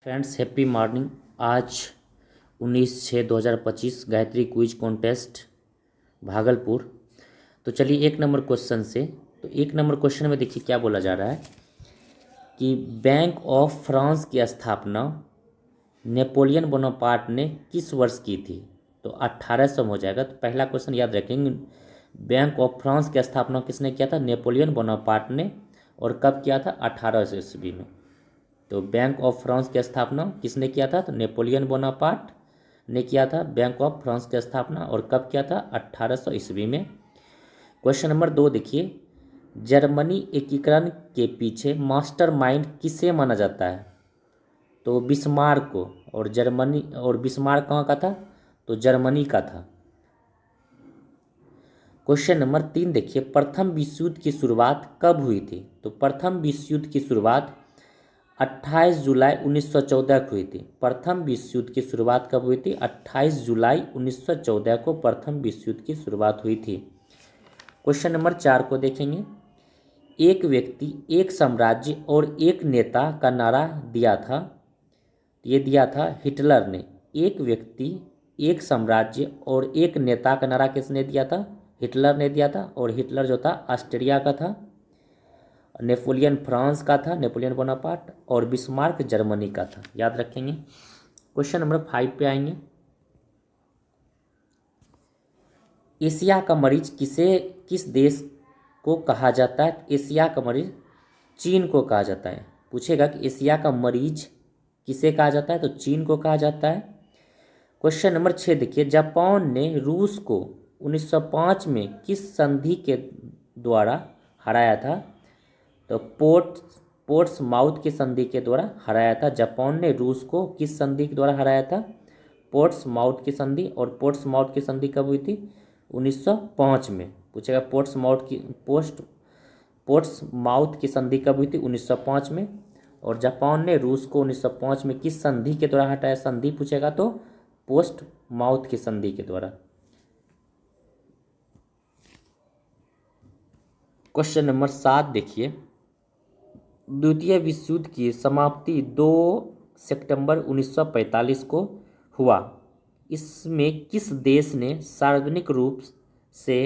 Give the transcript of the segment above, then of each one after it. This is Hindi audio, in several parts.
Friends happy morning. आज 19/6/2025 गायत्री क्विज कॉन्टेस्ट भागलपुर। तो चलिए एक नंबर क्वेश्चन से। तो एक नंबर क्वेश्चन में देखिए क्या बोला जा रहा है कि बैंक ऑफ फ्रांस की स्थापना नेपोलियन बोनापार्ट ने किस वर्ष की थी। तो 1800 में हो जाएगा। तो पहला क्वेश्चन याद रखेंगे, बैंक ऑफ फ्रांस की स्थापना किसने किया था? नेपोलियन बोनापार्ट ने। और कब किया था? 1800 ईस्वी में। तो बैंक ऑफ फ्रांस की स्थापना किसने किया था? तो नेपोलियन बोनापार्ट ने किया था बैंक ऑफ फ्रांस की स्थापना। और कब किया था? 1800 ईस्वी में। क्वेश्चन नंबर 2 देखिए, जर्मनी एकीकरण के पीछे मास्टरमाइंड किसे माना जाता है? तो बिस्मार्क को। और जर्मनी और बिस्मार्क कहाँ का था? तो जर्मनी का था। क्वेश्चन नंबर 3 देखिए, प्रथम विश्व युद्ध की शुरुआत कब हुई थी? तो प्रथम विश्व युद्ध की शुरुआत 28 जुलाई 1914 को हुई थी। प्रथम विश्व युद्ध की शुरुआत कब हुई थी? 28 जुलाई 1914 को प्रथम विश्व युद्ध की शुरुआत हुई थी। क्वेश्चन नंबर 4 को देखेंगे, एक व्यक्ति एक साम्राज्य और एक नेता का नारा दिया था। ये दिया था हिटलर ने। एक व्यक्ति एक साम्राज्य और एक नेता का नारा किसने दिया था? हिटलर ने दिया था। और हिटलर जो था ऑस्ट्रिया का था, नेपोलियन फ्रांस का था, नेपोलियन बोनापार्ट, और बिस्मार्क जर्मनी का था। याद रखेंगे। क्वेश्चन नंबर 5 पे आएंगे, एशिया का मरीज किस देश को कहा जाता है? एशिया का मरीज चीन को कहा जाता है। पूछेगा कि एशिया का मरीज किसे कहा जाता है? तो चीन को कहा जाता है। क्वेश्चन नंबर 6 देखिए, जापान ने रूस को 1905 में किस संधि के द्वारा हराया था? तो पोर्ट्समाउथ की संधि के द्वारा हराया था। जापान ने रूस को किस संधि के द्वारा हराया था? पोर्ट्समाउथ की संधि। और पोर्ट्समाउथ की संधि कब हुई थी? 1905 में। पूछेगा पोर्ट्समाउथ की संधि कब हुई थी? 1905 में। और जापान ने रूस को 1905 में किस संधि के द्वारा हटाया? संधि पूछेगा तो पोर्ट्समाउथ की संधि के द्वारा। क्वेश्चन नंबर 7 देखिए, द्वितीय विश्व युद्ध की समाप्ति 2 सितंबर 1945 को हुआ। इसमें किस देश ने सार्वजनिक रूप से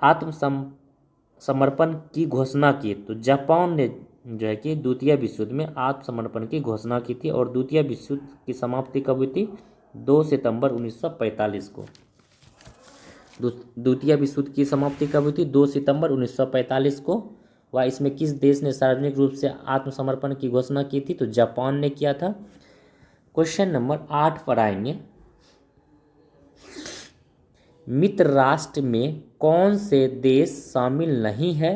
आत्मसमर्पण की घोषणा की? तो जापान ने जो है कि द्वितीय विश्व युद्ध में आत्मसमर्पण की घोषणा की थी। और द्वितीय विश्व युद्ध की समाप्ति कब हुई थी? 2 सितंबर 1945 को। द्वितीय विश्व युद्ध की समाप्ति कब हुई थी? 2 सितंबर 1945 को। वह इसमें किस देश ने सार्वजनिक रूप से आत्मसमर्पण की घोषणा की थी? तो जापान ने किया था। क्वेश्चन नंबर 8 पर आएंगे, मित्र राष्ट्र में कौन से देश शामिल नहीं है?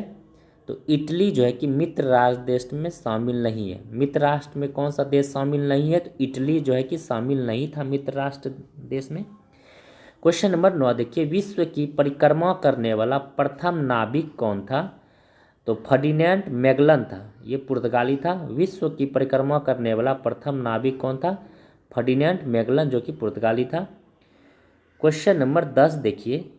तो इटली जो है कि मित्र राष्ट्र देश में शामिल नहीं है। मित्र राष्ट्र में कौन सा देश शामिल नहीं है? तो इटली जो है कि शामिल नहीं था मित्र राष्ट्र देश में। क्वेश्चन नंबर 9 देखिए, विश्व की परिक्रमा करने वाला प्रथम नाविक कौन था? तो फर्डिनेंड मैगलन था। ये पुर्तगाली था। विश्व की परिक्रमा करने वाला प्रथम नाविक कौन था? फर्डिनेंड मैगलन, जो कि पुर्तगाली था। क्वेश्चन नंबर 10 देखिए,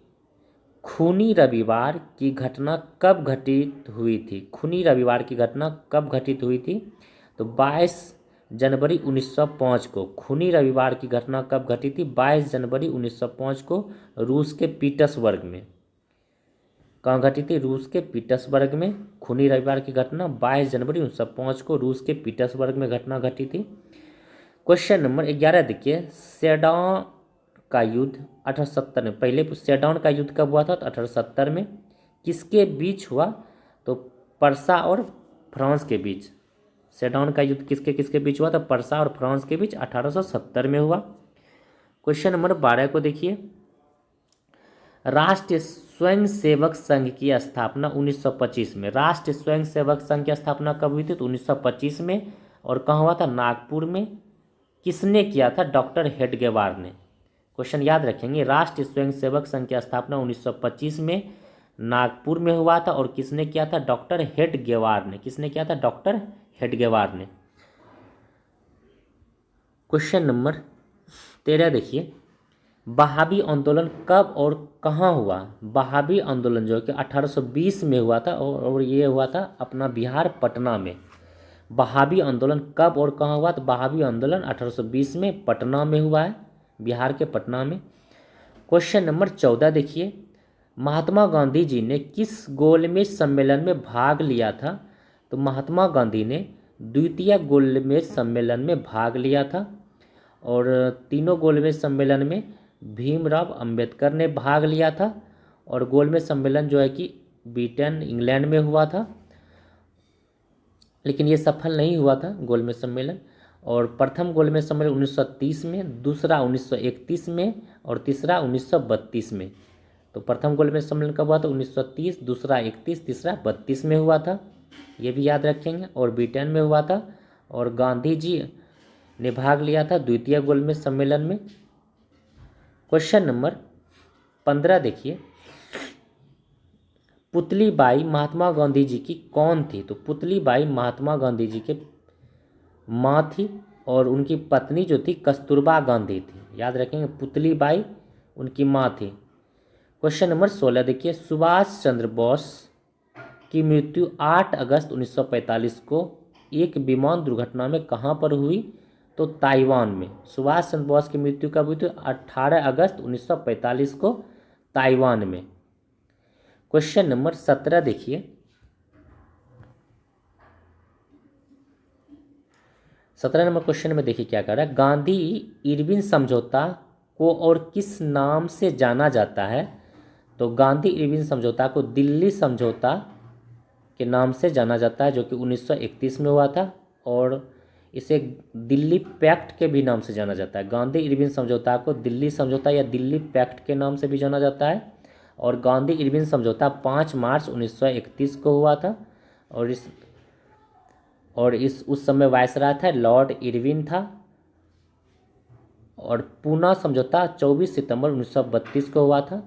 खूनी रविवार की घटना कब घटित हुई थी? खूनी रविवार की घटना कब घटित हुई थी? तो 22 जनवरी 1905 को। खूनी रविवार की घटना कब घटी थी? 22 जनवरी 1905 को रूस के पीटर्सबर्ग में। कहाँ घटी थी? रूस के पीटर्सबर्ग में। खूनी रविवार की घटना 22 जनवरी 1905 को रूस के पीटर्सबर्ग में घटना घटी थी। क्वेश्चन नंबर 11 देखिए, सेडॉन का युद्ध 1870 में। पहले सेडॉन का युद्ध कब हुआ था? तो 1870 में। किसके बीच हुआ? तो पर्सा और फ्रांस के बीच। सेडॉन का युद्ध किसके किसके बीच हुआ? तो पर्सा और फ्रांस के बीच 1870 में हुआ। क्वेश्चन नंबर 12 को देखिए, राष्ट्रीय स्वयंसेवक संघ की स्थापना 1925 में। राष्ट्रीय स्वयंसेवक संघ की स्थापना कब हुई थी? तो 1925 में। और कहाँ हुआ था? नागपुर में। किसने किया था? डॉक्टर हेडगेवार ने। क्वेश्चन याद रखेंगे, राष्ट्रीय स्वयंसेवक संघ की स्थापना 1925 में नागपुर में हुआ था। और किसने किया था? डॉक्टर हेडगेवार ने। किसने किया था? डॉक्टर हेडगेवार ने। क्वेश्चन नंबर 13 देखिए, बहावी आंदोलन कब और कहाँ हुआ? बहावी आंदोलन जो कि 1820 में हुआ था। और ये हुआ था अपना बिहार, पटना में। वहाबी आंदोलन कब और कहाँ हुआ? तो वहाबी आंदोलन 1820 में पटना में हुआ है, बिहार के पटना में। क्वेश्चन नंबर 14 देखिए, महात्मा गांधी जी ने किस गोलमेज सम्मेलन में भाग लिया था? तो महात्मा गांधी ने द्वितीय गोलमेज सम्मेलन में भाग लिया था। और तीनों गोलमेज सम्मेलन में भीमराव अंबेडकर ने भाग लिया था। और गोलमेज सम्मेलन जो है कि ब्रिटेन इंग्लैंड में हुआ था, लेकिन ये सफल नहीं हुआ था गोलमेज सम्मेलन। और प्रथम गोलमेज सम्मेलन 1930 में, दूसरा 1931 में और तीसरा 1932 में। तो प्रथम गोलमेज सम्मेलन कब हुआ था? 1930, दूसरा 31, तीसरा 32 में हुआ था, ये भी याद रखेंगे। और ब्रिटेन में हुआ था। और गांधी जी ने भाग लिया था द्वितीय गोलमेज सम्मेलन में। क्वेश्चन नंबर 15 देखिए, पुतली बाई महात्मा गांधी जी की कौन थी? तो पुतली बाई महात्मा गांधी जी के माँ थी और उनकी पत्नी जो थी कस्तूरबा गांधी थी, याद रखेंगे, पुतली बाई उनकी माँ थी। क्वेश्चन नंबर 16 देखिए, सुभाष चंद्र बोस की मृत्यु 8 अगस्त 1945 को एक विमान दुर्घटना में कहाँ पर हुई? तो ताइवान में। सुभाष चंद्र बोस की मृत्यु कब हुई थी? 18 अगस्त 1945 को ताइवान में। क्वेश्चन नंबर 17 देखिए, 17 नंबर क्वेश्चन में देखिए क्या कर रहा है, गांधी इरविन समझौता को और किस नाम से जाना जाता है? तो गांधी इरविन समझौता को दिल्ली समझौता के नाम से जाना जाता है, जो कि 1931 में हुआ था। और इसे दिल्ली पैक्ट के भी नाम से जाना जाता है। गांधी इरविन समझौता को दिल्ली समझौता या दिल्ली पैक्ट के नाम से भी जाना जाता है। और गांधी इरविन समझौता 5 मार्च 1931 को हुआ था। और इस उस समय वायसराय था लॉर्ड इरविन था। और पूना समझौता 24 सितंबर 1932 को हुआ था।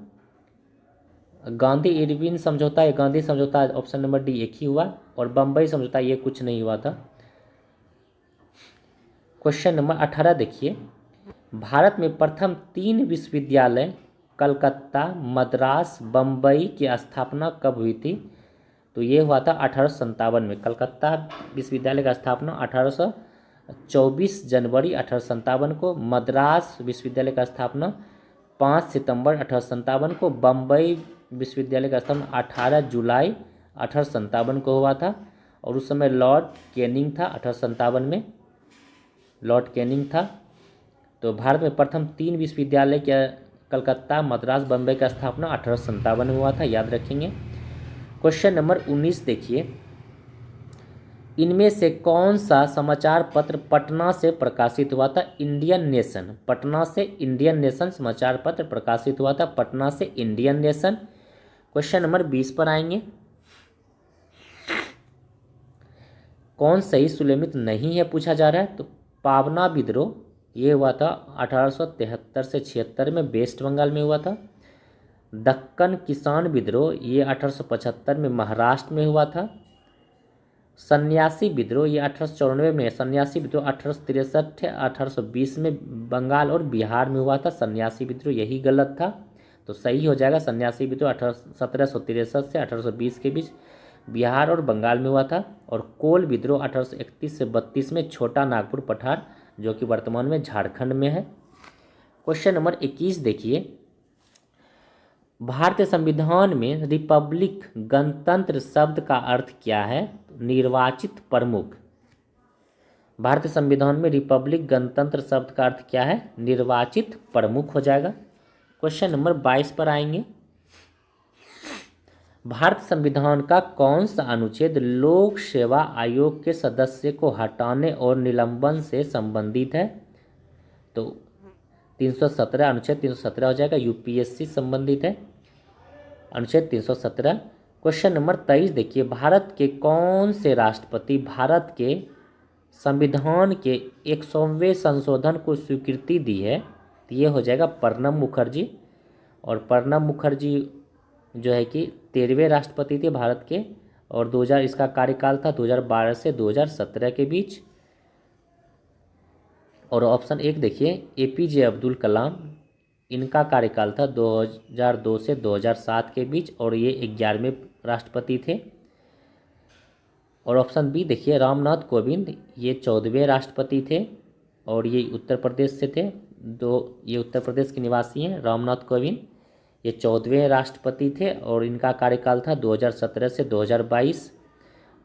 गांधी इरविन समझौता या गांधी समझौता ऑप्शन नंबर डी एक ही हुआ। और बम्बई समझौता ये कुछ नहीं हुआ था। क्वेश्चन नंबर 18 देखिए, भारत में प्रथम 3 विश्वविद्यालय कलकत्ता, मद्रास, बम्बई की स्थापना कब हुई थी? तो ये हुआ था 1857 में। कलकत्ता विश्वविद्यालय का स्थापना 24 जनवरी 1857 को, मद्रास विश्वविद्यालय का स्थापना 5 सितंबर 1857 को, बम्बई विश्वविद्यालय का स्थापना 18 जुलाई 1857 को हुआ था। और उस समय लॉर्ड कैनिंग था, 1857 में लॉर्ड कैनिंग था। तो भारत में प्रथम 3 विश्वविद्यालय के कलकत्ता, मद्रास, बम्बई का स्थापना 1857 में हुआ था, याद रखेंगे। क्वेश्चन नंबर 19 देखिए, इनमें से कौन सा समाचार पत्र पटना से प्रकाशित हुआ था? इंडियन नेशन, पटना से इंडियन नेशन समाचार पत्र प्रकाशित हुआ था, पटना से इंडियन नेशन। क्वेश्चन नंबर 20 पर आएंगे, कौन सही सुलेमित नहीं है पूछा जा रहा है। तो पावना विद्रोह ये हुआ था 1873 से 76 में, वेस्ट बंगाल में हुआ था। दक्कन किसान विद्रोह ये 1875 में महाराष्ट्र में हुआ था। सन्यासी विद्रोह ये 1894 में, सन्यासी विद्रोह 1863 1820 में बंगाल और बिहार में हुआ था। सन्यासी विद्रोह यही गलत था, तो सही हो जाएगा सन्यासी विद्रोह 1763 से 1820 के बीच बिहार और बंगाल में हुआ था। और कोल विद्रोह 1831 से 32 में छोटा नागपुर पठार, जो कि वर्तमान में झारखंड में है। क्वेश्चन नंबर 21 देखिए, भारतीय संविधान में रिपब्लिक गणतंत्र शब्द का अर्थ क्या है? निर्वाचित प्रमुख। भारतीय संविधान में रिपब्लिक गणतंत्र शब्द का अर्थ क्या है? निर्वाचित प्रमुख हो जाएगा। क्वेश्चन नंबर 22 पर आएंगे, भारत संविधान का कौन सा अनुच्छेद लोक सेवा आयोग के सदस्य को हटाने और निलंबन से संबंधित है? तो 317 अनुच्छेद 317 हो जाएगा, यूपीएससी संबंधित है अनुच्छेद 317। क्वेश्चन नंबर 23 देखिए, भारत के कौन से राष्ट्रपति भारत के संविधान के 100वें संशोधन को स्वीकृति दी है? तो ये हो जाएगा प्रणब मुखर्जी। और प्रणब मुखर्जी जो है कि 13वें राष्ट्रपति थे भारत के। और 2000 इसका कार्यकाल था 2012 से 2017 के बीच। और ऑप्शन 1 देखिए, एपीजे अब्दुल कलाम, इनका कार्यकाल था 2002 से 2007 के बीच और ये 11वें राष्ट्रपति थे। और ऑप्शन बी देखिए, रामनाथ कोविंद ये 14वें राष्ट्रपति थे और ये उत्तर प्रदेश से थे। ये उत्तर प्रदेश के निवासी हैं रामनाथ कोविंद। ये 14वें राष्ट्रपति थे और इनका कार्यकाल था 2017 से 2022।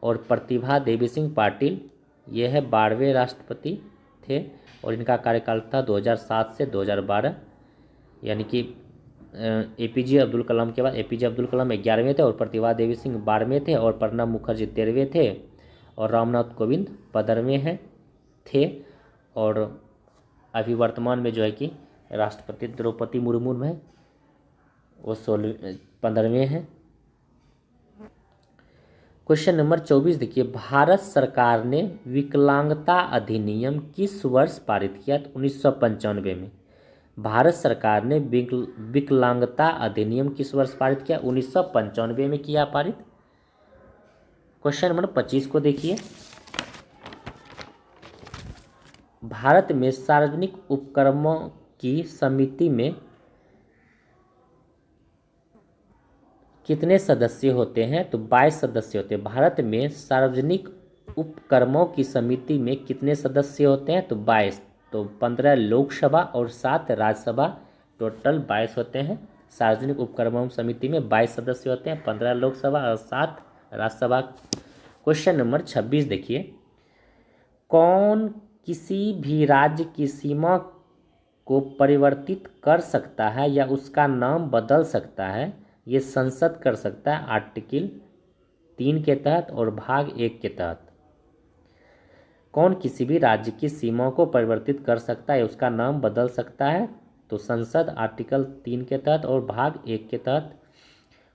और प्रतिभा देवी सिंह पाटिल ये है 12वें राष्ट्रपति थे और इनका कार्यकाल था 2007 से 2012। यानी कि APJ अब्दुल कलाम के बाद APJ अब्दुल कलाम 11वें थे और प्रतिभा देवी सिंह 12वें थे और प्रणब मुखर्जी 13वें थे और रामनाथ कोविंद 15वें हैं थे। और अभी वर्तमान में जो है कि राष्ट्रपति द्रौपदी मुर्मू है वो 15वें हैं। क्वेश्चन नंबर 24 देखिए, भारत सरकार ने विकलांगता अधिनियम किस वर्ष पारित किया? तो 1995 में। भारत सरकार ने विकलांगता अधिनियम किस वर्ष पारित किया? 1995 में किया पारित। क्वेश्चन नंबर 25 को देखिए, भारत में सार्वजनिक उपक्रमों की समिति में कितने सदस्य होते हैं? तो 22 सदस्य होते हैं। भारत में सार्वजनिक उपक्रमों की समिति में कितने सदस्य होते हैं? तो 22। तो 15 लोकसभा और 7 राज्यसभा, टोटल 22 होते हैं। सार्वजनिक उपक्रमों समिति में 22 सदस्य होते हैं, 15 लोकसभा और 7 राज्यसभा। क्वेश्चन नंबर 26 देखिए, कौन किसी भी राज्य की सीमा को परिवर्तित कर सकता है या उसका नाम बदल सकता है? ये संसद कर सकता है आर्टिकल 3 के तहत और भाग 1 के तहत। कौन किसी भी राज्य की सीमाओं को परिवर्तित कर सकता है, उसका नाम बदल सकता है? तो संसद आर्टिकल 3 के तहत और भाग 1 के तहत।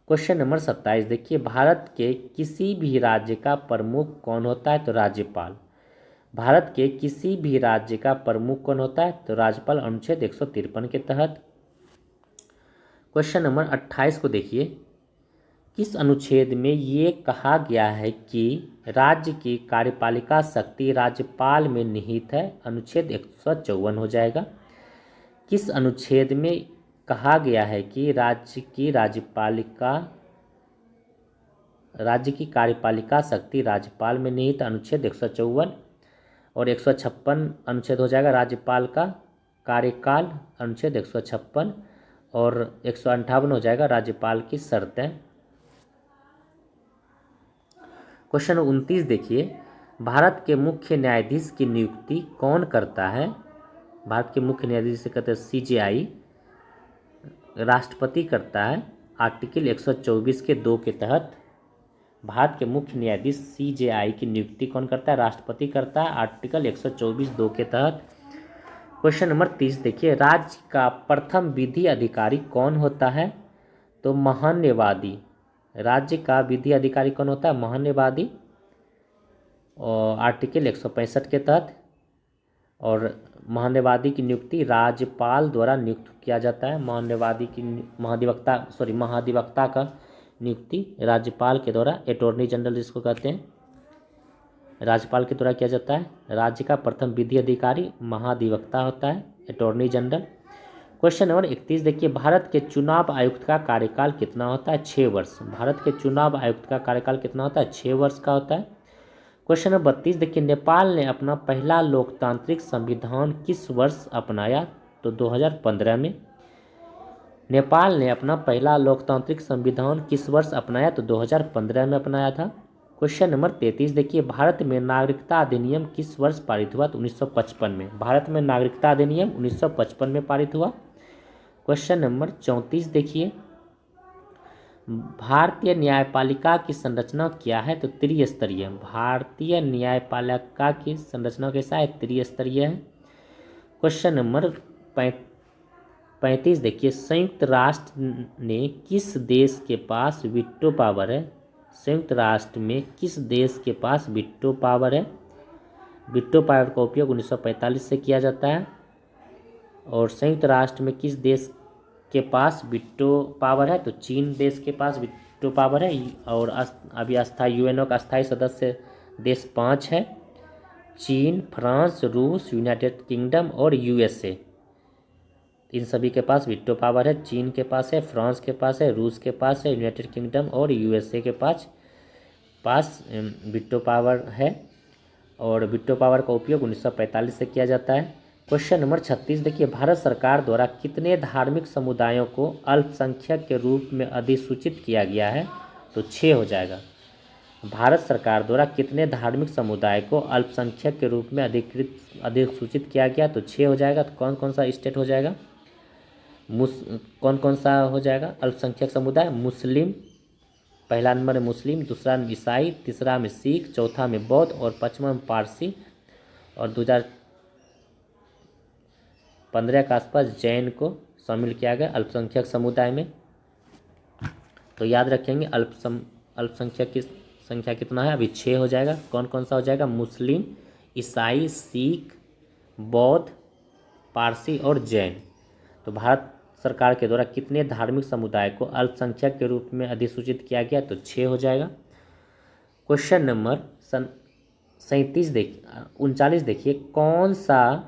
क्वेश्चन नंबर 27 देखिए, भारत के किसी भी राज्य का प्रमुख कौन होता है? तो राज्यपाल। भारत के किसी भी राज्य का प्रमुख कौन होता है? तो राज्यपाल, अनुच्छेद 153 के तहत। क्वेश्चन नंबर 28 को देखिए, किस अनुच्छेद में ये कहा गया है कि राज्य की कार्यपालिका शक्ति राज्यपाल में निहित है? अनुच्छेद 154 हो जाएगा। किस अनुच्छेद में कहा गया है कि राज्य की कार्यपालिका शक्ति राज्यपाल में निहित? अनुच्छेद 154। और 156 अनुच्छेद हो जाएगा राज्यपाल का कार्यकाल, अनुच्छेद 156। और 158 हो जाएगा राज्यपाल की शर्तें। क्वेश्चन 29 देखिए, भारत के मुख्य न्यायाधीश की नियुक्ति कौन करता है? भारत के मुख्य न्यायाधीश से कहते हैं CJI, राष्ट्रपति करता है आर्टिकल 124 के 2 के तहत। भारत के मुख्य न्यायाधीश CJI की नियुक्ति कौन करता है? राष्ट्रपति करता है आर्टिकल 124 2 के तहत। क्वेश्चन नंबर 30 देखिए, राज्य का प्रथम विधि अधिकारी कौन होता है? तो महान्यवादी। राज्य का विधि अधिकारी कौन होता है? महान्यवादी, और आर्टिकल 165 के तहत। और महान्यवादी की नियुक्ति राज्यपाल द्वारा नियुक्त किया जाता है। महान्यवादी की महाधिवक्ता का नियुक्ति राज्यपाल के द्वारा, अटॉर्नी जनरल जिसको कहते हैं, राज्यपाल के द्वारा किया जाता है। राज्य का प्रथम विधि अधिकारी महाधिवक्ता होता है, अटॉर्नी जनरल। क्वेश्चन नंबर 31 देखिए, भारत के चुनाव आयुक्त का कार्यकाल कितना होता है? 6 वर्ष। भारत के चुनाव आयुक्त का कार्यकाल कितना होता है? 6 वर्ष का होता है। क्वेश्चन नंबर 32 देखिए, नेपाल ने अपना पहला लोकतांत्रिक संविधान किस वर्ष अपनाया? तो 2015 में। नेपाल ने अपना पहला लोकतांत्रिक संविधान किस वर्ष अपनाया? तो 2015 में अपनाया था। क्वेश्चन नंबर 33 देखिए, भारत में नागरिकता अधिनियम किस वर्ष पारित हुआ? तो 1955 में। भारत में नागरिकता अधिनियम 1955 में पारित हुआ। क्वेश्चन नंबर 34 देखिए, भारतीय न्यायपालिका की संरचना क्या है? तो त्रिस्तरीय। भारतीय न्यायपालिका की संरचना कैसा है? त्रिस्तरीय है। क्वेश्चन नंबर 35 देखिए, संयुक्त राष्ट्र ने किस देश के पास वीटो पावर है? संयुक्त राष्ट्र में किस देश के पास वीटो पावर है? वीटो पावर का उपयोग 1945 से किया जाता है। और संयुक्त राष्ट्र में किस देश के पास वीटो पावर है? तो चीन देश के पास वीटो पावर है। और अभी अस्थायी यूएनओ का अस्थायी सदस्य देश 5 है, चीन, फ्रांस, रूस, यूनाइटेड किंगडम और USA। इन सभी के पास वीटो पावर है। चीन के पास है, फ्रांस के पास है, रूस के पास है, यूनाइटेड किंगडम और USA के पास पास वीटो पावर है और वीटो पावर का उपयोग 1945 से किया जाता है। क्वेश्चन नंबर 36 देखिए, भारत सरकार द्वारा कितने धार्मिक समुदायों को अल्पसंख्यक के रूप में अधिसूचित किया गया है? तो 6 हो जाएगा। भारत सरकार द्वारा कितने धार्मिक समुदाय को अल्पसंख्यक के रूप में अधिसूचित किया गया? तो 6 हो जाएगा। तो कौन कौन सा स्टेट हो जाएगा? कौन कौन सा हो जाएगा अल्पसंख्यक समुदाय? मुस्लिम, पहला नंबर है मुस्लिम, दूसरा में ईसाई, तीसरा में सिख, चौथा में बौद्ध और पाँचवा में पारसी और 2015 के आसपास जैन को शामिल किया गया अल्पसंख्यक समुदाय में। तो याद रखेंगे अल्पसंख्यक की संख्या कितना है? अभी 6 हो जाएगा। कौन कौन सा हो जाएगा? मुस्लिम, ईसाई, सिख, बौद्ध, पारसी और जैन। तो भारत सरकार के द्वारा कितने धार्मिक समुदाय को अल्पसंख्यक के रूप में अधिसूचित किया गया? तो 6 हो जाएगा। क्वेश्चन नंबर 39 देखिए, कौन सा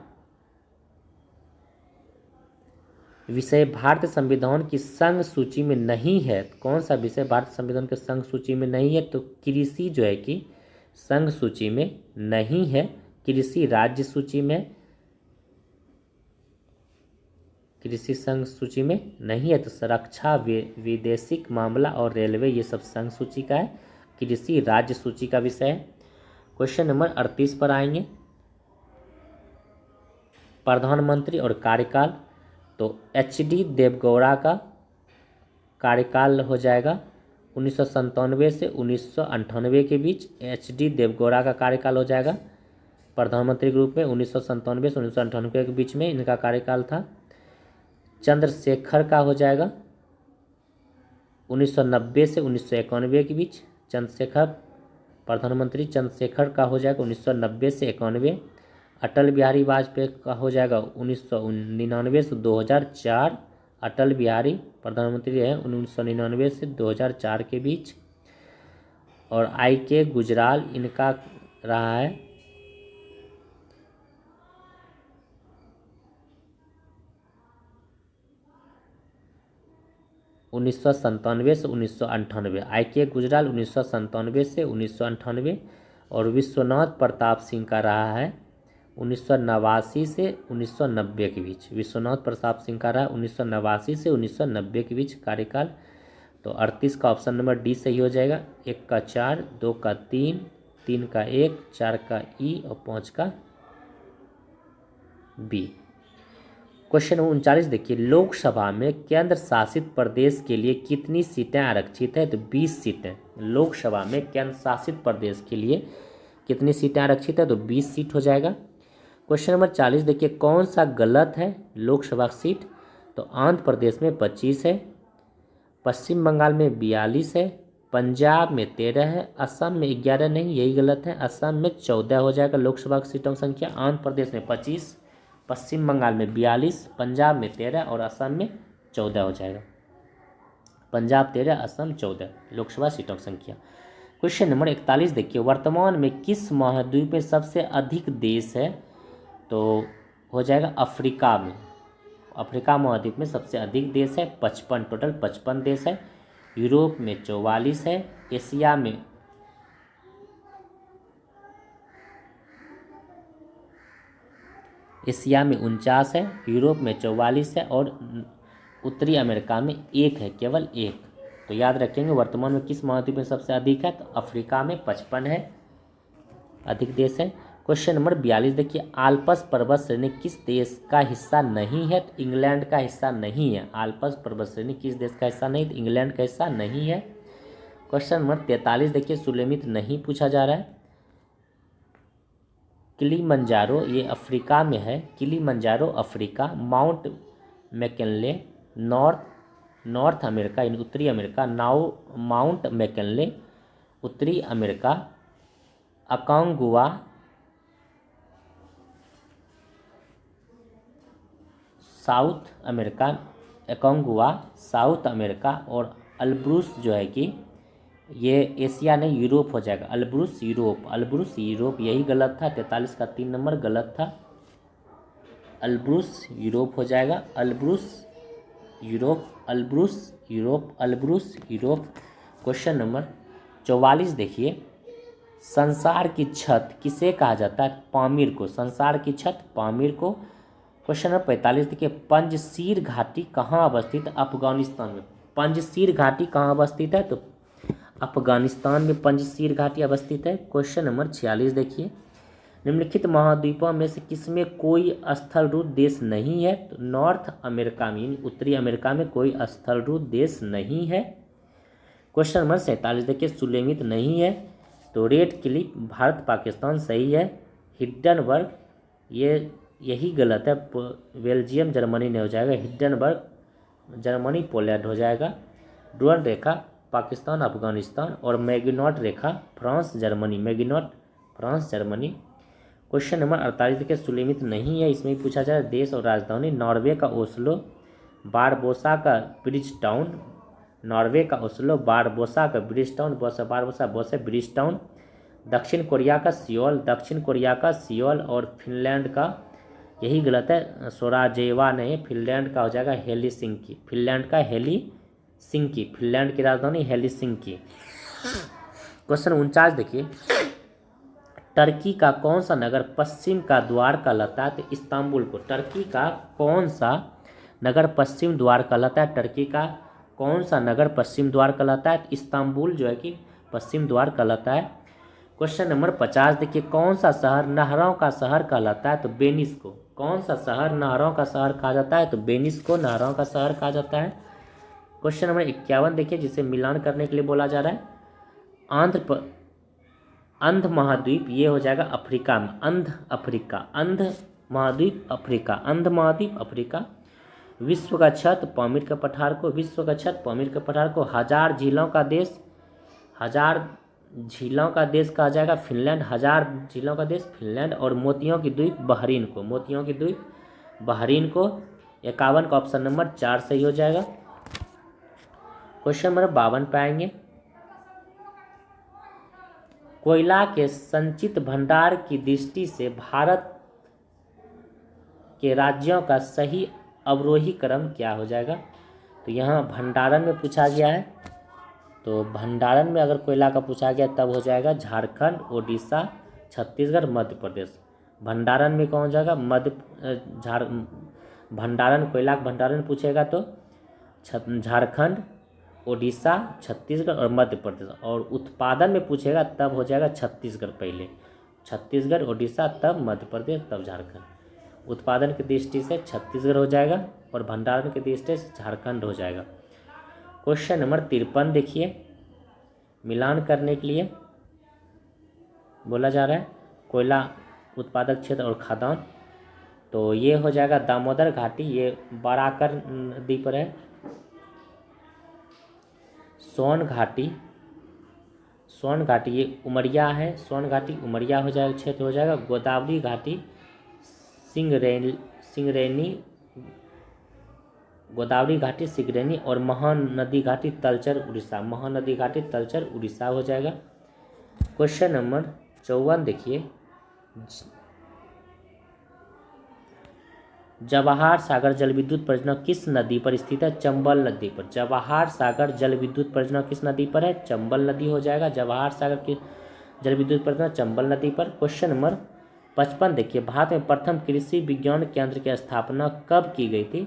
विषय भारतीय संविधान की संघ सूची में नहीं है? कौन सा विषय भारतीय संविधान के संघ सूची में नहीं है? तो कृषि जो है कि संघ सूची में नहीं है, कृषि राज्य सूची में, कृषि संघ सूची में नहीं है। तो रक्षा, विदेशिक मामला और रेलवे ये सब संघ सूची का है, कृषि राज्य सूची का विषय है। क्वेश्चन नंबर 38 पर आएंगे, प्रधानमंत्री और कार्यकाल। तो एच.डी. देवगौड़ा का कार्यकाल हो जाएगा 1997 से 1998 के बीच। एच.डी. देवगौड़ा का कार्यकाल हो जाएगा प्रधानमंत्री के रूप में 1997 से 1998 के बीच में इनका कार्यकाल था। चंद्रशेखर का हो जाएगा 1990 से 1991 के बीच। चंद्रशेखर प्रधानमंत्री चंद्रशेखर का हो जाएगा 1990 से 91। अटल बिहारी वाजपेयी का हो जाएगा 1999 से 2004। अटल बिहारी प्रधानमंत्री रहे 1999 से 2004 के बीच। और I.K. गुजराल इनका रहा है 1997 से 1998। I.K. गुजराल 1997 से 1998। और विश्वनाथ प्रताप सिंह का रहा है 1989 से 1990 के बीच। विश्वनाथ प्रताप सिंह का रहा 1989 से 1990 के बीच कार्यकाल। तो 38 का ऑप्शन नंबर डी सही हो जाएगा। 1 का 4, 2 का 3, 3 का 1, 4 का ई और 5 का बी। क्वेश्चन नंबर 39 देखिए, लोकसभा में केंद्र शासित प्रदेश के लिए कितनी सीटें आरक्षित है? तो 20 सीटें। लोकसभा में केंद्र शासित प्रदेश के लिए कितनी सीटें आरक्षित है? तो 20 सीट हो जाएगा। क्वेश्चन नंबर 40 देखिए, कौन सा गलत है लोकसभा सीट? तो आंध्र प्रदेश में 25 है, पश्चिम बंगाल में 42 है, पंजाब में 13 है, असम में 11 नहीं, यही गलत है। असम में 14 हो जाएगा लोकसभा की सीटों की संख्या। आंध्र प्रदेश में 25, पश्चिम बंगाल में 42, पंजाब में 13 और असम में 14 हो जाएगा। पंजाब 13, असम 14 लोकसभा सीटों की संख्या। क्वेश्चन नंबर 41 देखिए, वर्तमान में किस महाद्वीप में सबसे अधिक देश है? तो हो जाएगा अफ्रीका में। अफ्रीका महाद्वीप में सबसे अधिक देश है 55, टोटल 55 देश है। यूरोप में 44 है, एशिया में 49 है, यूरोप में 44 है और उत्तरी अमेरिका में 1 है, केवल 1। तो याद रखेंगे वर्तमान में किस महाद्वीप में सबसे अधिक है? तो अफ्रीका में 55 है, अधिक देश है। क्वेश्चन नंबर 42 देखिए, आल्प्स पर्वत श्रेणी किस देश का हिस्सा नहीं है? तो इंग्लैंड का हिस्सा नहीं है। आल्प्स पर्वत श्रेणी किस देश का हिस्सा नहीं? तो इंग्लैंड का हिस्सा नहीं है। क्वेश्चन नंबर 43 देखिए, सुलेमित नहीं पूछा जा रहा है। किलिमंजारो ये अफ्रीका में है, Kilimanjaro Africa. Mount McKinley north America यानी उत्तरी अमेरिका। माउंट मैकिनले उत्तरी America. अकांगुआ south America, अकांगुआ south America. और अल्ब्रुस जो है कि ये एशिया नहीं यूरोप हो जाएगा। अल्ब्रुस यूरोप, अल्ब्रुस यूरोप यही गलत था। 43 का 3 नंबर गलत था। अल्ब्रुस यूरोप हो जाएगा। Elbrus Europe, Elbrus Europe, Elbrus Europe. Question number 44 देखिए, संसार की छत किसे कहा जाता है? पामीर को। संसार की छत पामीर को। क्वेश्चन नंबर 45 देखिए, पंजशीर घाटी कहाँ अवस्थित है? अफगानिस्तान में। पंजशीर घाटी कहाँ अवस्थित है? तो अफगानिस्तान में पंजशीर घाटी अवस्थित है। क्वेश्चन नंबर 46 देखिए, निम्नलिखित महाद्वीपों में से किसमें कोई स्थलरूप देश नहीं है? तो नॉर्थ अमेरिका में, उत्तरी अमेरिका में कोई स्थलरूप देश नहीं है। क्वेश्चन नंबर 47 देखिए, सुलेमित नहीं है। तो रेड क्लिफ भारत पाकिस्तान सही है। हिंडनबर्ग यही गलत है, बेल्जियम जर्मनी नहीं हो जाएगा, हिंडनबर्ग जर्मनी पोलैंड हो जाएगा। डुरन रेखा पाकिस्तान अफगानिस्तान, और मैगिनॉट रेखा France Germany, Maginot France Germany. Question number 48 देखिए, सुलेमित नहीं है, इसमें पूछा जाए देश और राजधानी। नॉर्वे का ओस्लो, बारबोसा का ब्रिज टाउन, नॉर्वे का ओस्लो, बारबोसा का ब्रिज टाउन, बारबोसा बोसे ब्रिज टाउन। दक्षिण कोरिया का सियोल, दक्षिण कोरिया का सियोल, और फिनलैंड का यही गलत है, सोराजेवा नहीं, फिनलैंड का हो जाएगा हेलिसिंकी, फिनलैंड का हेलिसिंकी, फिनलैंड की राजधानी हेलिसिंकी। क्वेश्चन 49 देखिए, टर्की का कौन सा नगर पश्चिम का द्वार कहलाता है? तो इस्तांबुल को। टर्की का कौन सा नगर पश्चिम द्वार कहलाता है? टर्की का कौन सा नगर पश्चिम द्वार कहलाता है? इस्तांबुल जो है कि पश्चिम द्वार कहलाता है। क्वेश्चन नंबर 50 देखिए, कौन सा शहर नहरों का शहर कहलाता है? तो वेनिस को। कौन सा शहर नहरों का शहर कहा जाता है? तो वेनिस को नहरों का शहर कहा जाता है। क्वेश्चन नंबर 51 देखिए, जिसे मिलान करने के लिए बोला जा रहा है, अंध महाद्वीप ये हो जाएगा अफ्रीका में, अंध अफ्रीका, अंध महाद्वीप अफ्रीका, अंध महाद्वीप अफ्रीका। विश्व का छत पामीर के पठार को, विश्व का छत पामीर के पठार को। हजार झीलों का देश, हजार झीलों का देश कहा जाएगा फिनलैंड, हजार झीलों का देश फिनलैंड। और मोतियों की द्वीप बहरीन को, मोतियों की द्वीप बहरीन को। 51 का ऑप्शन नंबर 4 सही हो जाएगा। क्वेश्चन नंबर 52 पे आएंगे, कोयला के संचित भंडार की दृष्टि से भारत के राज्यों का सही अवरोही क्रम क्या हो जाएगा? तो यहाँ भंडारण में पूछा गया है, तो भंडारण में अगर कोयला का पूछा गया तब हो जाएगा झारखंड, ओडिशा, छत्तीसगढ़, मध्य प्रदेश। भंडारण में कौन हो जाएगा? भंडारण, कोयला का भंडारण पूछेगा तो झारखंड, ओडिशा, छत्तीसगढ़ और मध्य प्रदेश। और उत्पादन में पूछेगा तब हो जाएगा छत्तीसगढ़, पहले छत्तीसगढ़, ओडिशा, तब मध्य प्रदेश, तब झारखंड। उत्पादन की दृष्टि से छत्तीसगढ़ हो जाएगा और भंडारण की दृष्टि से झारखंड हो जाएगा। क्वेश्चन नंबर 53 देखिए, मिलान करने के लिए बोला जा रहा है कोयला उत्पादक क्षेत्र और खदान। तो ये हो जाएगा दामोदर घाटी, ये बराकर नदी पर है। सोन घाटी, सोन घाटी ये उमरिया है, सोन घाटी उमरिया हो जाएगा, क्षेत्र हो जाएगा। गोदावरी घाटी सिंगरेनी, गोदावरी घाटी सिंगरेनी। और महानदी घाटी तलचर उड़ीसा, महानदी घाटी तलचर उड़ीसा हो जाएगा। क्वेश्चन नंबर 54 देखिए, जवाहर सागर जल विद्युत परियोजना किस नदी पर स्थित है? चंबल नदी पर। जवाहर सागर जल विद्युत परियोजना किस नदी पर है? चंबल नदी हो जाएगा। जवाहर सागर की जल विद्युत परियोजना चंबल नदी पर। क्वेश्चन नंबर 55 देखिए, भारत में प्रथम कृषि विज्ञान केंद्र की स्थापना कब की गई थी?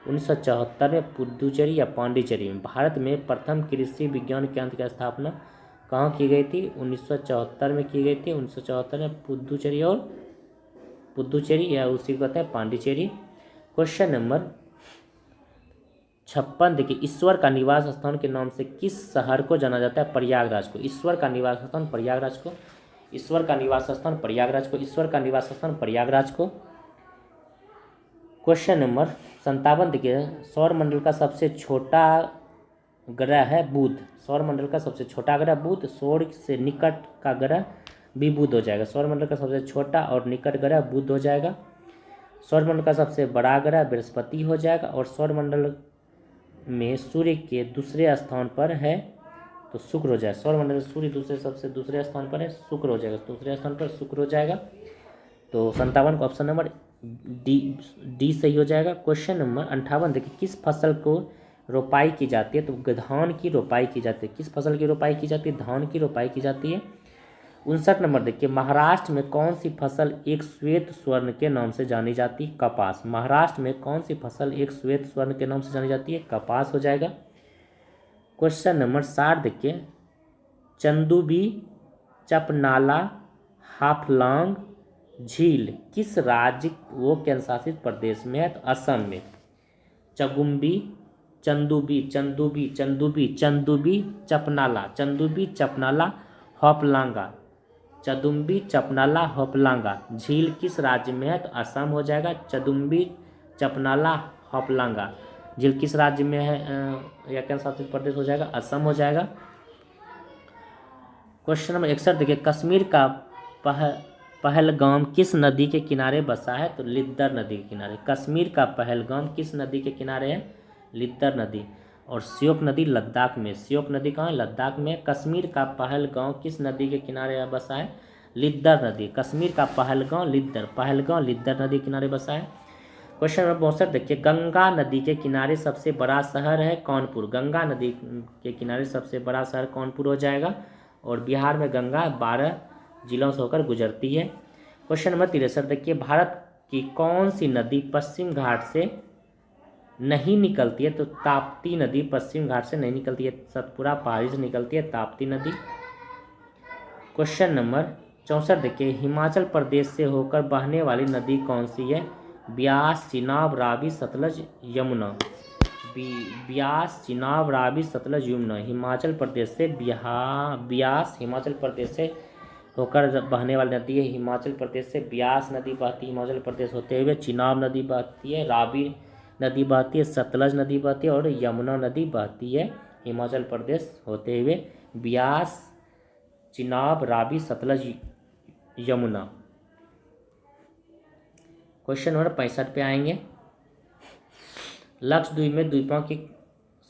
1974 में पुदुचेरी या पांडिचेरी में। भारत में प्रथम कृषि विज्ञान केंद्र की स्थापना कहाँ की गई थी? 1974 में की गई थी। 1974 में पुदुचेरी और पुदुचेरी या उसी को कहते हैं पांडिचेरी। क्वेश्चन नंबर 56 देखिए, ईश्वर का निवास स्थान के नाम से किस शहर को जाना जाता है? प्रयागराज को। ईश्वर का निवास स्थान प्रयागराज को, ईश्वर का निवास स्थान प्रयागराज को, ईश्वर का निवास स्थान प्रयागराज को। क्वेश्चन नंबर 57 देखिए, सौर मंडल का सबसे छोटा ग्रह है बुध। सौर मंडल का सबसे छोटा ग्रह बुध, सौर से निकट का ग्रह भी बुध हो जाएगा। सौरमंडल का सबसे छोटा और निकट ग्रह बुध हो जाएगा। सौरमंडल का सबसे बड़ा ग्रह बृहस्पति हो जाएगा। और सौरमंडल में सूर्य के दूसरे स्थान पर है तो शुक्र हो जाएगा। सौरमंडल में सूर्य सबसे दूसरे स्थान पर है, शुक्र हो जाएगा, दूसरे स्थान पर शुक्र हो जाएगा। तो 57 का ऑप्शन नंबर डी सही हो जाएगा। क्वेश्चन नंबर 58 देखिए, किस फसल को रोपाई की जाती है? तो धान की रोपाई की जाती है। किस फसल की रोपाई की जाती है? धान की रोपाई की जाती है। 59 नंबर देखिए, महाराष्ट्र में कौन सी फसल एक श्वेत स्वर्ण के नाम से जानी जाती है? कपास। महाराष्ट्र में कौन सी फसल एक श्वेत स्वर्ण के नाम से जानी जाती है? कपास हो जाएगा। क्वेश्चन नंबर 60 देखिए, चंदूबी, चपनाला, हाफलॉन्ग झील किस राज्य व केंद्र शासित प्रदेश में है? तो असम में। चगुम्बी, चंदूबी, चंदूबी, चंदूबी, चंदूबी, चपनाला, चंदूबी, चपनाला, हॉपलांगा, चदुम्बी, चपनाला, हॉपलांगा झील किस राज्य में है? तो असम हो जाएगा। चदुम्बी, चपनाला, हॉपलांगा झील किस राज्य में है या केंद्र शासित प्रदेश हो जाएगा? असम हो जाएगा। क्वेश्चन नंबर 61 देखिए, कश्मीर का पहलगाम किस नदी के किनारे बसा है? तो लिद्दर नदी के किनारे। कश्मीर का पहलगाम किस नदी के किनारे है? लिद्दर नदी। और श्योक नदी लद्दाख में। श्योक नदी कहाँ है? लद्दाख में। कश्मीर का पहलगाम किस नदी के किनारे बसा है? लिद्दर नदी। कश्मीर का पहलगाम लिद्दर नदी के किनारे बसा है। क्वेश्चन नंबर 62 देखिए, गंगा नदी के किनारे सबसे बड़ा शहर है कानपुर। गंगा नदी के किनारे सबसे बड़ा शहर कानपुर हो जाएगा। और बिहार में गंगा 12 जिलों से होकर गुजरती है। क्वेश्चन नंबर 63 देखिए, भारत की कौन सी नदी पश्चिम घाट से नहीं निकलती है? तो ताप्ती नदी पश्चिम घाट से नहीं निकलती है, सतपुरा पहाड़ी से निकलती है ताप्ती नदी। क्वेश्चन नंबर 64 देखिए, हिमाचल प्रदेश से होकर बहने वाली नदी कौन सी है? ब्यास, चिनाब, रावी, सतलज, यमुना। ब्यास, चिनाब, रावी, सतलज, यमुना। हिमाचल प्रदेश से ब्यास हिमाचल प्रदेश से होकर बहने वाली नदी है। हिमाचल प्रदेश से ब्यास नदी बहती है हिमाचल प्रदेश होते हुए। चिनाब नदी बहती है, रावी नदी बहती है, सतलज नदी बहती है और यमुना नदी बहती है हिमाचल प्रदेश होते हुए। ब्यास, चिनाब, रावी, सतलज, यमुना। क्वेश्चन नंबर 65 पे आएंगे, लक्षद्वीप में द्वीपों की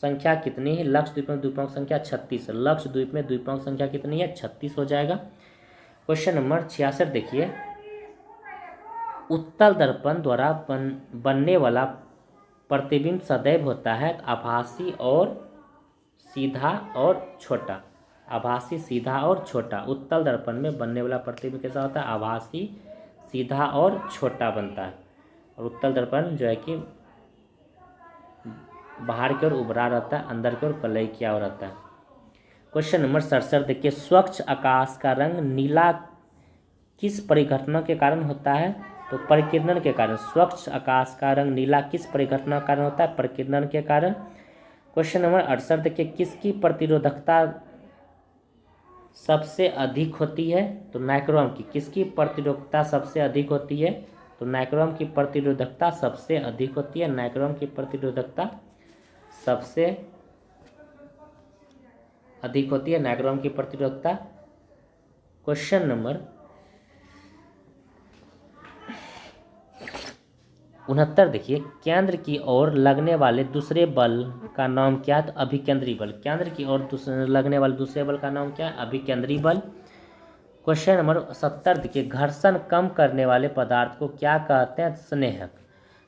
संख्या कितनी है? लक्षद्वीप में द्वीपों की संख्या 36 है। लक्षद्वीप में द्वीपों की संख्या कितनी है? 36 हो जाएगा। क्वेश्चन नंबर 66 देखिए, उत्तल दर्पण द्वारा बनने वाला प्रतिबिंब सदैव होता है आभासी और सीधा और छोटा। आभासी, सीधा और छोटा। उत्तल दर्पण में बनने वाला प्रतिबिंब कैसा होता है? आभासी, सीधा और छोटा बनता है। और उत्तल दर्पण जो है कि बाहर की ओर उभरा रहता है, अंदर की ओर कलई किया हुआ रहता है। क्वेश्चन नंबर 67 देखिए, स्वच्छ आकाश का रंग नीला किस परिघटना के कारण होता है? तो परिकिरण के कारण। स्वच्छ आकाश का रंग नीला किस परिघटना के कारण होता है? परिकिरण के कारण। क्वेश्चन नंबर 68 देखिए, किसकी प्रतिरोधकता सबसे अधिक होती है? तो नाइक्रोम की। किसकी प्रतिरोधकता सबसे अधिक होती है? तो नाइक्रोम की प्रतिरोधकता सबसे अधिक होती है। नाइक्रोम की प्रतिरोधकता सबसे अधिक होती है, नाइक्रोम की प्रतिरोधकता। क्वेश्चन नंबर 69 देखिए, केंद्र की ओर लगने वाले दूसरे बल का नाम क्या है? तो अभिकेंद्री बल। केंद्र की ओर लगने वाले दूसरे बल का नाम क्या है? अभिकेंद्री बल। क्वेश्चन नंबर 70 देखिए, घर्षण कम करने वाले पदार्थ को क्या कहते हैं? स्नेहक।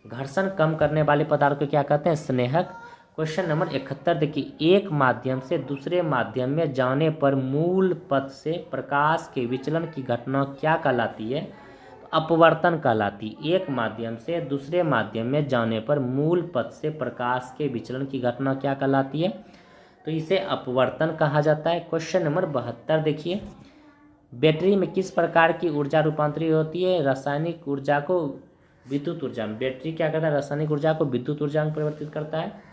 घर्षण कम करने वाले पदार्थ को क्या कहते हैं? स्नेहक। क्वेश्चन नंबर 71 देखिए, एक माध्यम से दूसरे माध्यम में जाने पर मूल पथ से प्रकाश के विचलन की घटना क्या कहलाती है? अपवर्तन कहलाती। एक माध्यम से दूसरे माध्यम में जाने पर मूल पथ से प्रकाश के विचलन की घटना क्या कहलाती है? तो इसे अपवर्तन कहा जाता है। क्वेश्चन नंबर 72 देखिए, बैटरी में किस प्रकार की ऊर्जा रूपांतरित होती है? रासायनिक ऊर्जा को विद्युत ऊर्जा में। बैटरी क्या करता है? रासायनिक ऊर्जा को विद्युत ऊर्जा में परिवर्तित करता है।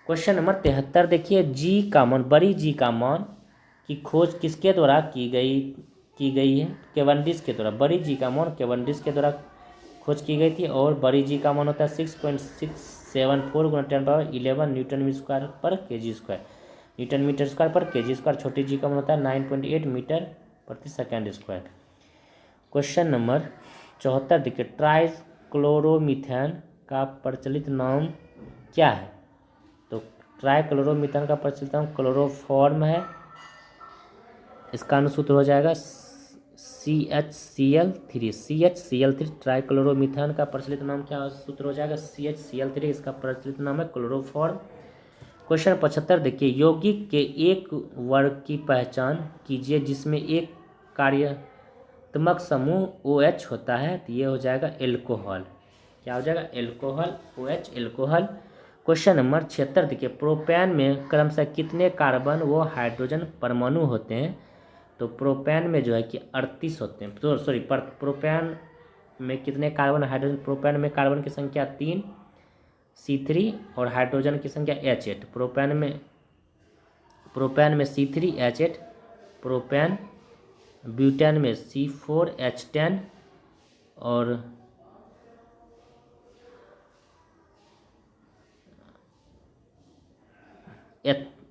क्वेश्चन नंबर 73 देखिए, जी का मान, बड़ी जी का मान की खोज किसके द्वारा की गई है? केवेंडिश के द्वारा। बड़ी जी का मान केवेंडिश के द्वारा खोज की गई थी। और बड़ी जी का मान होता है 6.674 × 10⁻11 newton square per KG square. Newton metre square per KG square. छोटी जी का मान होता है 9.8 मीटर प्रति सेकेंड स्क्वायर। क्वेश्चन नंबर 74 देखिए, ट्राइक्लोरोमीथेन का प्रचलित नाम क्या है? तो ट्राइक्लोरोमीथेन का प्रचलित नाम क्लोरोफॉर्म है। इसका अनुसूत्र हो जाएगा CHCl3। ट्राइक्लोरोमीथेन का प्रचलित नाम क्या सूत्र हो जाएगा? CHCl3। इसका प्रचलित नाम है क्लोरोफॉर्म। क्वेश्चन 75 देखिए, यौगिक के एक वर्ग की पहचान कीजिए जिसमें एक कार्यात्मक समूह OH होता है, तो ये हो जाएगा एल्कोहल। क्या हो जाएगा? Alcohol, OH alcohol. Question number 76 देखिए, प्रोपेन में क्रमशः कितने कार्बन व हाइड्रोजन परमाणु होते हैं? तो प्रोपेन में जो है कि 38 होते हैं, तो सॉरी प्रोपेन में कितने कार्बन हाइड्रोजन? प्रोपेन में कार्बन की संख्या 3 C3 और हाइड्रोजन की संख्या H8। प्रोपेन में C3 H8, प्रोपेन। ब्यूटेन में C4 H10 और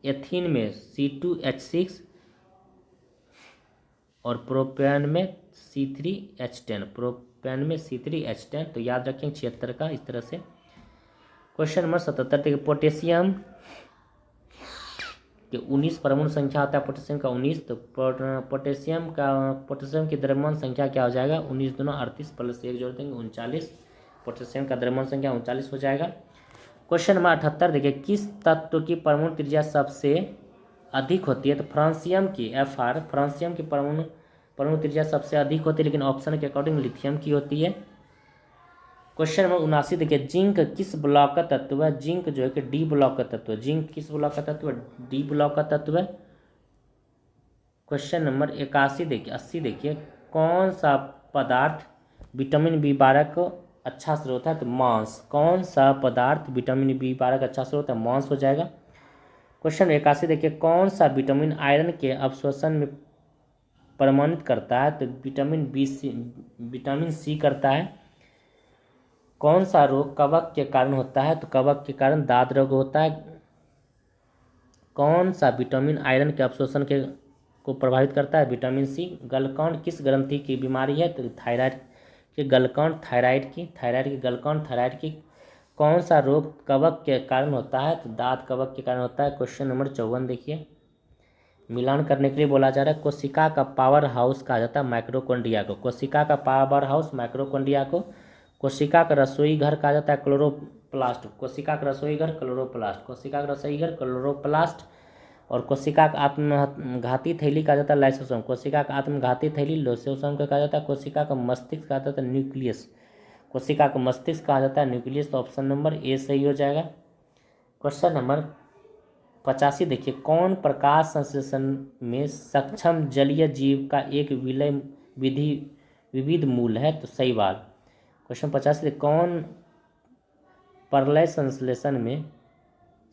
एथीन में C2 H6 और प्रोपेन में C3 H10। प्रोपेन में C3 H10, तो याद रखें 76 का इस तरह से। क्वेश्चन नंबर 77 देखिए, पोटेशियम के 19 परमाणु संख्या होता है, पोटेशियम का 19, तो पोटेशियम की द्रव्यमान संख्या क्या हो जाएगा? 19 दूना 38 प्लस 1 जोड़ देंगे 39। पोटेशियम का द्रव्यमान संख्या 39 हो जाएगा। क्वेश्चन नंबर 78 देखिए, किस तत्व की परमाणु त्रिज्या सबसे अधिक होती है? तो फ्रांसियम की Fr, फ्रांसियम की परमाणु त्रिज्या सबसे अधिक होती है, लेकिन ऑप्शन के अकॉर्डिंग लिथियम की होती है। क्वेश्चन नंबर 79 देखिए, जिंक किस ब्लॉक का तत्व है? जिंक जो है कि डी ब्लॉक का तत्व है। जिंक किस ब्लॉक का तत्व है? डी ब्लॉक का तत्व है। क्वेश्चन नंबर 81 देखिए, 80 देखिए, कौन सा पदार्थ विटामिन B12 को अच्छा स्रोत है? तो मांस। कौन सा पदार्थ विटामिन B12 का अच्छा स्रोत है? मांस हो जाएगा। क्वेश्चन 81 देखिए, कौन सा विटामिन आयरन के अवशोषण में प्रमाणित करता है? तो विटामिन C करता है। कौन सा रोग कवक के कारण होता है? तो कवक के कारण दाद रोग होता है। कौन सा विटामिन आयरन के अवशोषण को प्रभावित करता है? Vitamin C। गलकांड किस ग्रंथि की बीमारी है? तो थायराइड के गलकांड, थायराइड की गलकांड, थायराइड की। कौन सा रोग कवक के कारण होता है? तो दाद कवक के कारण होता है। क्वेश्चन नंबर 54 देखिए, मिलान करने के लिए बोला जा रहा है, कोशिका का पावर हाउस कहा जाता है माइक्रोकॉन्ड्रिया को। कोशिका का पावर हाउस माइक्रोकॉन्ड्रिया को। कोशिका का रसोई घर कहा जाता है क्लोरोप्लास्ट। कोशिका का रसोई घर क्लोरोप्लास्ट, कोशिका का रसोई घर क्लोरोप्लास्ट। और कोशिका का आत्मघाती थैली कहा जाता है लाइसोसोम। कोशिका का आत्मघाती थैली लाइसोसोम का कहा जाता है। कोशिका का मस्तिष्क कहा जाता है न्यूक्लियस। कोशिका का मस्तिष्क कहा जाता है न्यूक्लियस। तो ऑप्शन नंबर ए सही हो जाएगा। क्वेश्चन नंबर 85 देखिए, कौन प्रकाश संश्लेषण में सक्षम जलीय जीव का एक विलय विविध मूल है? तो शैवाल। क्वेश्चन 85 कौन प्रलय संश्लेषण में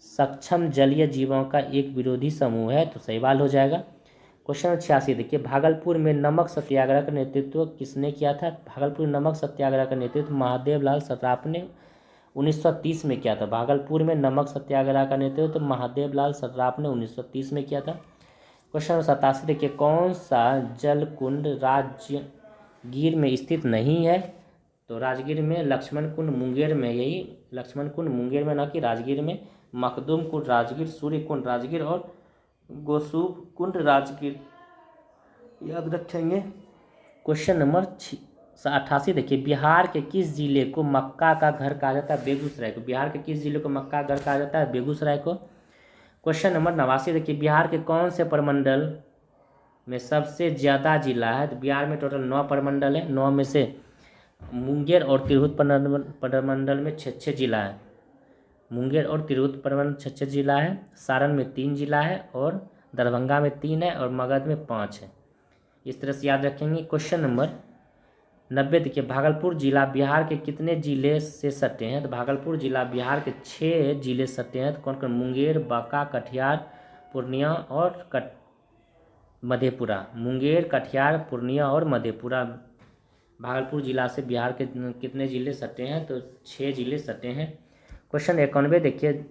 सक्षम जलीय जीवों का एक विरोधी समूह है? तो शैवाल हो जाएगा। क्वेश्चन 86 देखिए, भागलपुर में नमक सत्याग्रह का नेतृत्व किसने किया था? भागलपुर नमक सत्याग्रह का नेतृत्व महादेव लाल सतराप ने 1930 में किया था। भागलपुर में नमक सत्याग्रह का नेतृत्व महादेव लाल सतराप ने 1930 में किया था। क्वेश्चन नंबर 87 देखिए, कौन सा जलकुंड राजगीर में स्थित नहीं है? तो राजगीर में लक्ष्मण कुंड मुंगेर में, यही लक्ष्मण कुंड मुंगेर में, ना कि राजगीर में। मखदूम कुंड राजगीर, सूर्य कुंड राजगीर और गोसूब कुंड राजगीर, याद रखेंगे। क्वेश्चन नंबर 88 देखिए, बिहार के किस जिले को मक्का का घर कहा जाता है? बेगूसराय को। बिहार के किस जिले को मक्का का घर कहा जाता है? बेगूसराय को। क्वेश्चन नंबर 89 देखिए, बिहार के कौन से प्रमंडल में सबसे ज़्यादा जिला है? तो बिहार में टोटल 9 प्रमंडल है। 9 में से मुंगेर और तिरहुत प्रमंडल में 6 जिला है। मुंगेर और तिरहुत प्रमंडल 6 जिला है। सारण में 3 जिला है और दरभंगा में 3 है और मगध में 5 है। इस तरह से याद रखेंगे। क्वेश्चन नंबर 90 देखिए, भागलपुर जिला बिहार के कितने जिले से सटे हैं? तो भागलपुर जिला बिहार के 6 जिले सटे हैं। तो कौन कौन? मुंगेर, बांका, कटिहार, पूर्णिया और मधेपुरा। मुंगेर, कटिहार, पूर्णिया और मधेपुरा भागलपुर जिला से बिहार के कितने जिले सटे हैं? तो 6 जिले सटे हैं। क्वेश्चन 91 देखिए,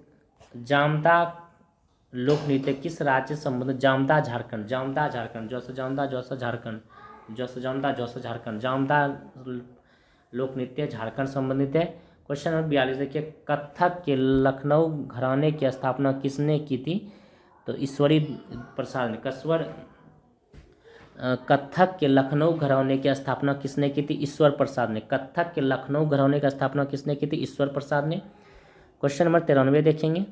जामदा लोक नृत्य किस राज्य से संबंधित? जामदा झारखंड। जामदा झारखंड, जौसा जामदा जौसा झारखंड, जौसा जामदा जौसा झारखंड। जामदा लोक नृत्य झारखंड संबंधित है। क्वेश्चन नंबर 42 देखिए, कथक के लखनऊ घराने की स्थापना किसने की थी? तो ईश्वरी प्रसाद ने। कथक के लखनऊ घराने की स्थापना किसने की थी? ईश्वर प्रसाद ने। कथक के लखनऊ घराने की स्थापना किसने की थी? ईश्वर प्रसाद ने। क्वेश्चन नंबर 93 देखेंगे,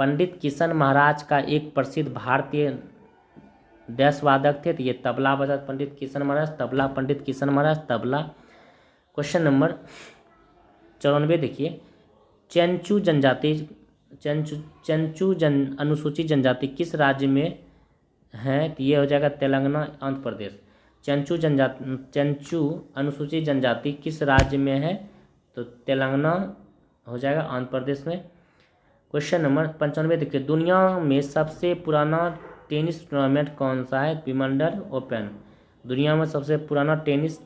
पंडित किशन महाराज का एक प्रसिद्ध भारतीय डैश वादक थे, तो ये तबला बजा पंडित किशन महाराज, तबला पंडित किशन महाराज, तबला। क्वेश्चन नंबर 94 देखिए, चेंचू जनजाति अनुसूचित जनजाति किस राज्य में है, तो ये हो जाएगा तेलंगाना, आंध्र प्रदेश। चेंचू अनुसूचित जनजाति किस राज्य में है, तो तेलंगाना हो जाएगा, आंध्र प्रदेश में। क्वेश्चन नंबर 95 देखिए, दुनिया में सबसे पुराना टेनिस टूर्नामेंट कौन सा है, विंबलडन ओपन। दुनिया में सबसे पुराना टेनिस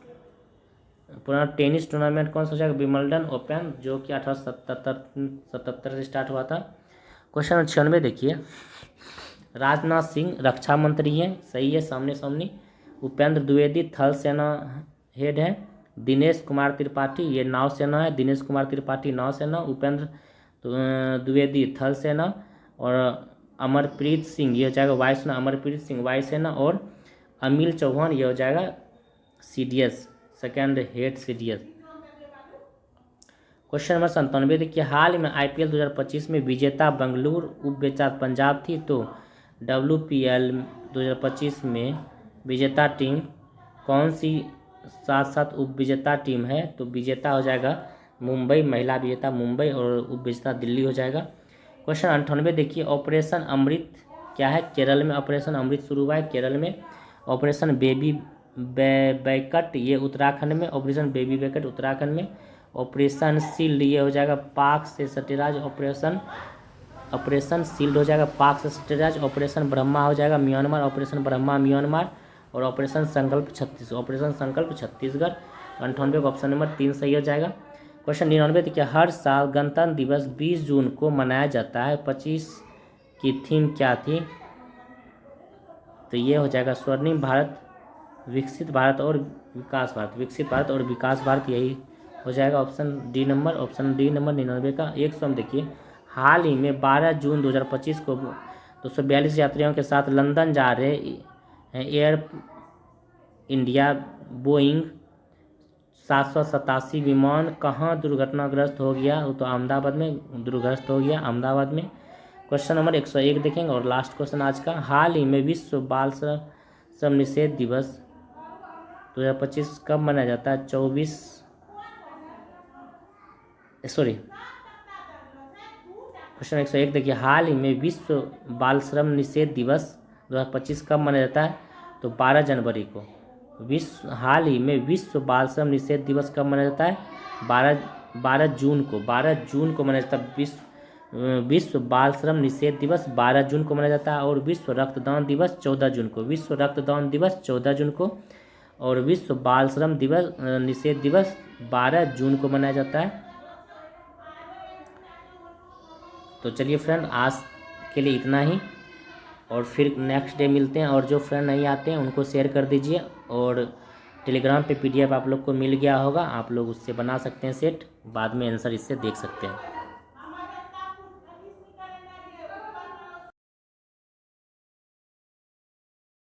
टूर्नामेंट कौन सा हो जाएगा, विंबलडन ओपन, जो कि 1877 से स्टार्ट हुआ था। क्वेश्चन नंबर 96 देखिए, राजनाथ सिंह रक्षा मंत्री हैं, सही है, सामने सामने। उपेंद्र द्विवेदी थल सेना हेड है। दिनेश कुमार त्रिपाठी ये नौसेना है, दिनेश कुमार त्रिपाठी नौसेना, उपेंद्र द्विवेदी थल सेना, और अमरप्रीत सिंह ये हो जाएगा वायुसेना, अमरप्रीत सिंह वायुसेना, और अनिल चौहान ये हो जाएगा CDS, second head CDS। Question number 97 देखिए, हाल में IPL 2025 में विजेता बेंगलुरु, उपविजेता पंजाब थी, तो WPL 2025 में विजेता टीम कौन सी 7 उपविजेता टीम है, तो विजेता हो जाएगा मुंबई, महिला विजेता मुंबई, और उपविजेता दिल्ली हो जाएगा। क्वेश्चन 98 देखिए, ऑपरेशन अमृत क्या है, केरल में ऑपरेशन अमृत शुरू हुआ है, केरल में। ऑपरेशन बेबी बैकट ये उत्तराखंड में, ऑपरेशन बेबी बैकट उत्तराखंड में। ऑपरेशन शील्ड ये हो जाएगा पाक से सटे राज्य, ऑपरेशन शील्ड हो जाएगा पाक से सटे राज्य। ऑपरेशन ब्रह्मा हो जाएगा म्यांमार, ऑपरेशन ब्रह्मा म्यांमार, और ऑपरेशन संकल्प छत्तीसगढ़। 98 का ऑप्शन नंबर 3 सही हो जाएगा। क्वेश्चन 99 देखिए, हर साल गणतंत्र दिवस 20 जून को मनाया जाता है, 25 की थीम क्या थी, तो ये हो जाएगा स्वर्णिम भारत, विकसित भारत और विकास भारत, विकसित भारत और विकास भारत, यही हो जाएगा ऑप्शन डी नंबर 99 का। 100 देखिए, हाल ही में 12 जून 2025 को 242 यात्रियों के साथ लंदन जा रहे हैं एयर इंडिया बोइंग 787 विमान कहाँ दुर्घटनाग्रस्त हो गया, वो तो अहमदाबाद में दुर्घटनाग्रस्त हो गया, अहमदाबाद में। क्वेश्चन नंबर 101 देखेंगे, और लास्ट क्वेश्चन आज का, हाल ही में विश्व बाल श्रम निषेध दिवस 2025 कब मनाया जाता है, क्वेश्चन 101 देखिए, हाल ही में विश्व बाल श्रम निषेध दिवस 2025 कब मनाया जाता है, तो 12 जनवरी को। हाल ही में विश्व बाल श्रम निषेध दिवस कब मनाया जाता है, 12 जून को मनाया जाता है। विश्व बाल श्रम निषेध दिवस 12 जून को मनाया जाता है, और विश्व रक्तदान दिवस 14 जून को, विश्व रक्तदान दिवस 14 जून को, और विश्व बाल श्रम दिवस निषेध दिवस 12 जून को मनाया जाता है। तो चलिए फ्रेंड, आज के लिए इतना ही, और फिर नेक्स्ट डे मिलते हैं। और जो फ्रेंड नहीं आते हैं उनको शेयर कर दीजिए, और टेलीग्राम पे PDF आप लोग को मिल गया होगा, आप लोग उससे बना सकते हैं सेट, बाद में आंसर इससे देख सकते हैं।